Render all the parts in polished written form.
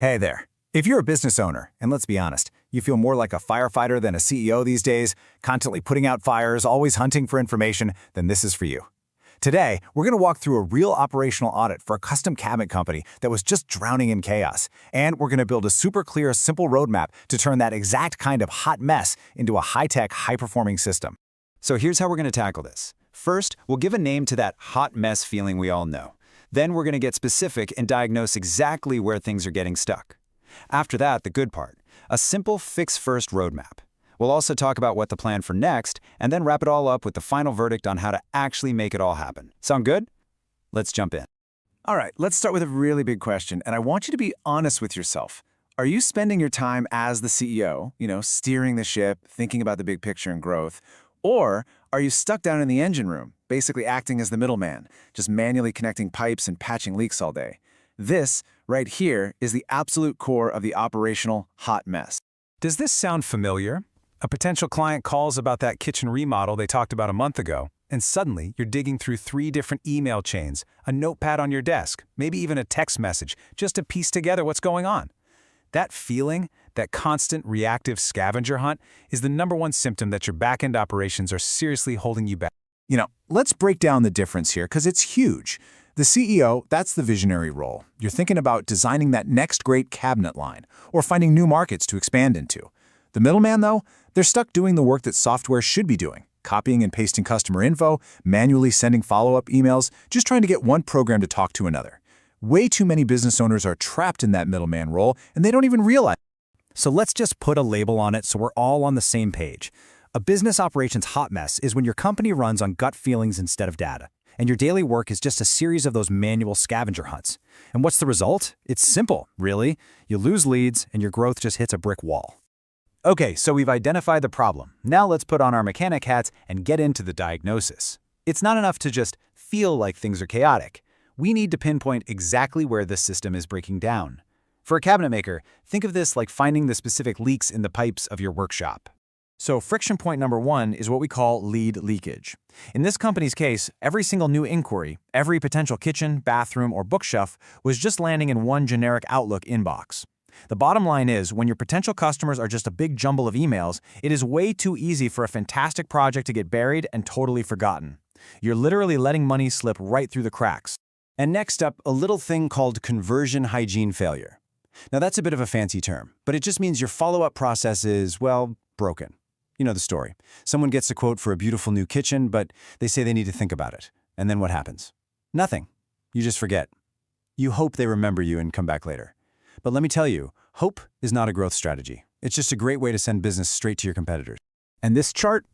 Hey there. If you're a business owner, and let's be honest, you feel more like a firefighter than a CEO these days, constantly putting out fires, always hunting for information, then this is for you. Today, we're going to walk through a real operational audit for a custom cabinet company that was just drowning in chaos. And we're going to build a super clear, simple roadmap to turn that exact kind of hot mess into a high-tech, high-performing system. So here's how we're going to tackle this. First, we'll give a name to that hot mess feeling we all know. Then we're going to get specific and diagnose exactly where things are getting stuck. After that, the good part, a simple fix-first roadmap. We'll also talk about what to plan for next, and then wrap it all up with the final verdict on how to actually make it all happen. Sound good? Let's jump in. All right, let's start with a really big question, and I want you to be honest with yourself. Are you spending your time as the CEO, steering the ship, thinking about the big picture and growth, or are you stuck down in the engine room, basically acting as the middleman, just manually connecting pipes and patching leaks all day? This, right here, is the absolute core of the operational hot mess. Does this sound familiar? A potential client calls about that kitchen remodel they talked about a month ago, and suddenly you're digging through 3 different email chains, a notepad on your desk, maybe even a text message, just to piece together what's going on. That feeling, that constant reactive scavenger hunt, is the #1 symptom that your back-end operations are seriously holding you back. Let's break down the difference here because it's huge. The CEO, that's the visionary role. You're thinking about designing that next great cabinet line or finding new markets to expand into. The middleman, though, they're stuck doing the work that software should be doing, copying and pasting customer info, manually sending follow-up emails, just trying to get one program to talk to another. Way too many business owners are trapped in that middleman role, and they don't even realize it. So let's just put a label on it so we're all on the same page. A business operations hot mess is when your company runs on gut feelings instead of data, and your daily work is just a series of those manual scavenger hunts. And what's the result? It's simple, really. You lose leads, and your growth just hits a brick wall. Okay, so we've identified the problem. Now let's put on our mechanic hats and get into the diagnosis. It's not enough to just feel like things are chaotic. We need to pinpoint exactly where the system is breaking down. For a cabinet maker, think of this like finding the specific leaks in the pipes of your workshop. So friction point #1 is what we call lead leakage. In this company's case, every single new inquiry, every potential kitchen, bathroom, or bookshelf was just landing in one generic Outlook inbox. The bottom line is, when your potential customers are just a big jumble of emails, it is way too easy for a fantastic project to get buried and totally forgotten. You're literally letting money slip right through the cracks. And next up, a little thing called conversion hygiene failure. Now that's a bit of a fancy term, but it just means your follow-up process is, well, broken. You know the story. Someone gets a quote for a beautiful new kitchen, but they say they need to think about it. And then what happens? Nothing. You just forget. You hope they remember you and come back later. But let me tell you, hope is not a growth strategy. It's just a great way to send business straight to your competitors. And this chart,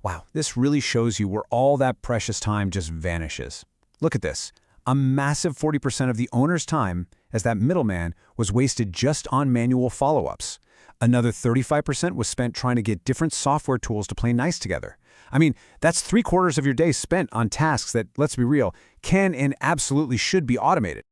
wow, this really shows you where all that precious time just vanishes. Look at this. A massive 40% of the owner's time as that middleman was wasted just on manual follow-ups. Another 35% was spent trying to get different software tools to play nice together. I mean, that's 3/4 of your day spent on tasks that, let's be real, can and absolutely should be automated.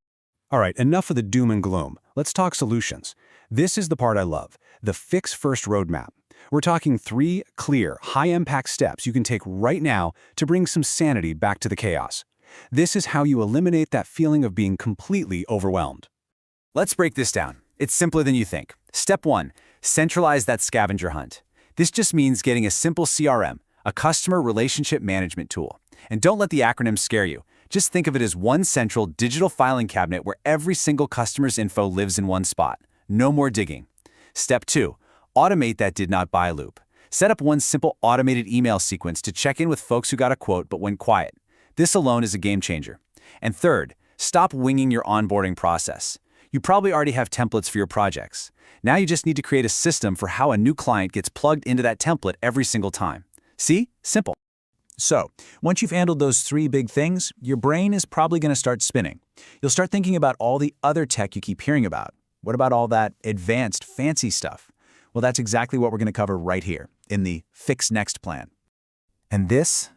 All right, enough of the doom and gloom. Let's talk solutions. This is the part I love, the fix-first roadmap. We're talking 3 clear, high-impact steps you can take right now to bring some sanity back to the chaos. This is how you eliminate that feeling of being completely overwhelmed. Let's break this down. It's simpler than you think. Step 1, centralize that scavenger hunt. This just means getting a simple CRM, a customer relationship management tool. And don't let the acronyms scare you. Just think of it as one central digital filing cabinet where every single customer's info lives in one spot. No more digging. Step 2, automate that did not buy loop. Set up one simple automated email sequence to check in with folks who got a quote but went quiet. This alone is a game changer. And third, stop winging your onboarding process. You probably already have templates for your projects. Now you just need to create a system for how a new client gets plugged into that template every single time. See? Simple. So, once you've handled those 3 big things, your brain is probably going to start spinning. You'll start thinking about all the other tech you keep hearing about. What about all that advanced, fancy stuff? Well, that's exactly what we're going to cover right here in the Fix Next plan. And this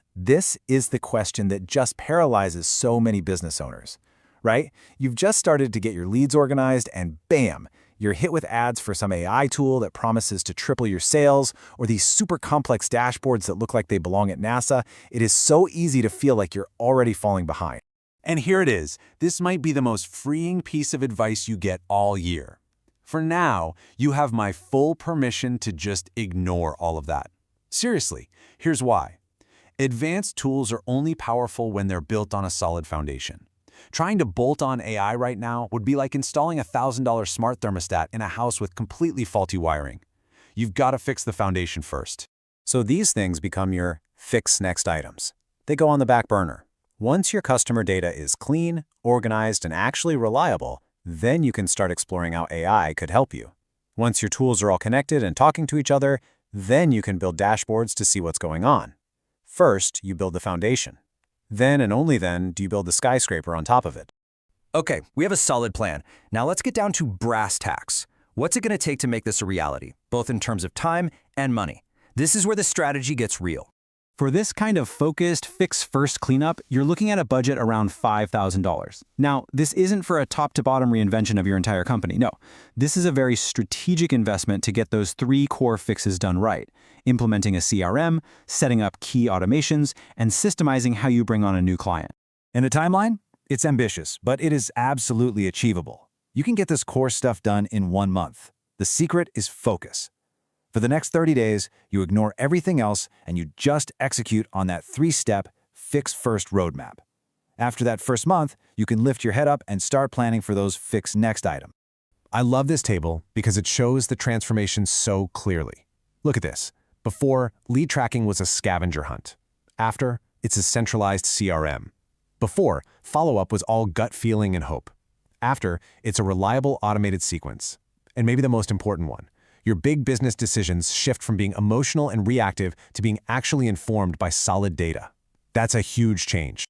is the question that just paralyzes so many business owners, right? You've just started to get your leads organized and bam, you're hit with ads for some AI tool that promises to triple your sales or these super complex dashboards that look like they belong at NASA. It is so easy to feel like you're already falling behind. And here it is. This might be the most freeing piece of advice you get all year. For now, you have my full permission to just ignore all of that. Seriously, here's why. Advanced tools are only powerful when they're built on a solid foundation. Trying to bolt on AI right now would be like installing a $1,000 smart thermostat in a house with completely faulty wiring. You've got to fix the foundation first. So these things become your fix next items. They go on the back burner. Once your customer data is clean, organized, and actually reliable, then you can start exploring how AI could help you. Once your tools are all connected and talking to each other, then you can build dashboards to see what's going on. First, you build the foundation. Then and only then do you build the skyscraper on top of it. Okay, we have a solid plan. Now let's get down to brass tacks. What's it going to take to make this a reality, both in terms of time and money? This is where the strategy gets real. For this kind of focused, fix-first cleanup, you're looking at a budget around $5,000. Now, this isn't for a top-to-bottom reinvention of your entire company. No, this is a very strategic investment to get those 3 core fixes done right: implementing a CRM, setting up key automations, and systemizing how you bring on a new client. In a timeline, it's ambitious, but it is absolutely achievable. You can get this core stuff done in 1 month. The secret is focus. For the next 30 days, you ignore everything else and you just execute on that 3-step fix-first roadmap. After that first month, you can lift your head up and start planning for those fix next items. I love this table because it shows the transformation so clearly. Look at this. Before, lead tracking was a scavenger hunt. After, it's a centralized CRM. Before, follow-up was all gut feeling and hope. After, it's a reliable automated sequence. And maybe the most important one, your big business decisions shift from being emotional and reactive to being actually informed by solid data. That's a huge change.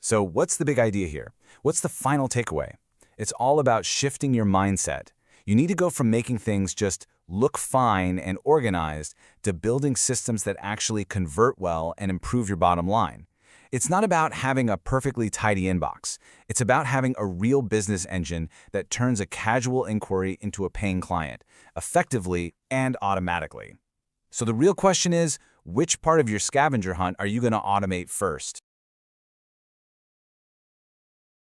So what's the big idea here? What's the final takeaway? It's all about shifting your mindset. You need to go from making things just look fine and organized to building systems that actually convert well and improve your bottom line. It's not about having a perfectly tidy inbox. It's about having a real business engine that turns a casual inquiry into a paying client, effectively and automatically. So the real question is, which part of your scavenger hunt are you going to automate first?